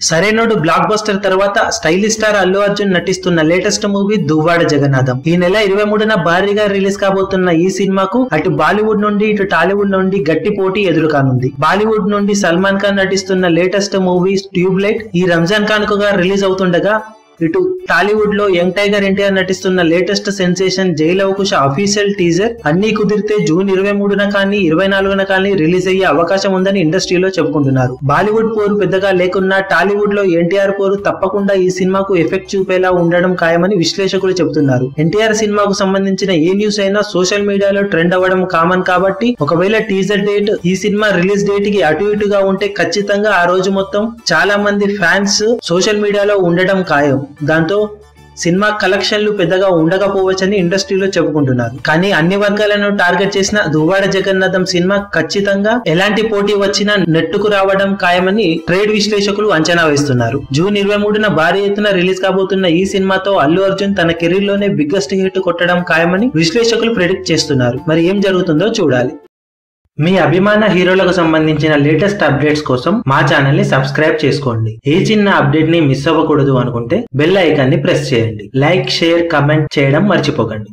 Sarainodu block buster తర్వాత stylish star Allu Arjun నటిస్తున్న latest movie Duvvada Jagannatham. ఈ నెల 23న భారీగా రిలీజ్ కాబోతున్న ఈ సినిమాకు అటు బాలీవుడ్ నుండి ఇటు టాలీవుడ్ నుండి గట్టి పోటీ ఎదురుకానుంది. బాలీవుడ్ నుండి సల్మాన్ ఖాన్ నటిస్తున్న లేటెస్ట్ మూవీ ట్యూబ్లైట్ ఈ రంజాన్ కానుకగా రిలీజ్ అవుతుండగా, ఇటు టాలీవుడ్ లో యంగ్ టైగర్ ఎన్టీఆర్ నటిస్తున్న లేటెస్ట్ సెన్సేషన్ జై లవకుశ అఫీషియల్ టీజర్ అన్ని కుదిరితే జూన్ 23న కానీ 24న కానీ రిలీజ్ అయ్యే అవకాశం ఉందని ఇండస్ట్రీలో చెప్పుకుంటున్నారు. బాలీవుడ్ పోరు పెద్దగా లేకున్నా టాలీవుడ్ లో ఎన్టీఆర్ పోరు తప్పకుండా ఈ సినిమాకు ఎఫెక్ట్ చూపేలా ఉండడం ఖాయమని విశ్లేషకులు చెబుతున్నారు. ఎన్టీఆర్ సినిమాకు సంబంధించిన ఏ న్యూస్ అయినా సోషల్ మీడియాలో ట్రెండ్ అవ్వడం కామన్ కాబట్టి, ఒకవేళ టీజర్ డేట్ ఈ సినిమా రిలీజ్ డేట్ కి అటు ఇటుగా ఉంటే ఖచ్చితంగా ఆ రోజు మొత్తం చాలా మంది ఫ్యాన్స్ సోషల్ మీడియాలో ఉండడం ఖాయం. దాంతో సినిమా కలెక్షన్లు పెద్దగా ఉండకపోవచ్చని ఇండస్ట్రీలో చెప్పుకుంటున్నారు. కానీ అన్ని వర్గాలను టార్గెట్ చేసిన దువ్వాడ జగన్నాథం సినిమా ఖచ్చితంగా ఎలాంటి పోటీ వచ్చినా నెట్టుకు రావడం ఖాయమని ట్రేడ్ విశ్లేషకులు అంచనా వేస్తున్నారు. జూన్ 23న భారీ ఎత్తున రిలీజ్ కాబోతున్న ఈ సినిమాతో అల్లు అర్జున్ తన కెరీర్ లోనే బిగ్గెస్ట్ హిట్ కొట్టడం ఖాయమని విశ్లేషకులు ప్రెడిక్ట్ చేస్తున్నారు. మరి ఏం జరుగుతుందో చూడాలి. మీ అభిమాన హీరోలకు సంబంధించిన లేటెస్ట్ అప్డేట్స్ కోసం మా ఛానల్ ని సబ్స్క్రైబ్ చేసుకోండి. ఏ చిన్న అప్డేట్ ని మిస్ అవ్వకూడదు అనుకుంటే బెల్ ఐకాన్ ని ప్రెస్ చేయండి. లైక్, షేర్, కమెంట్ చేయడం మర్చిపోకండి.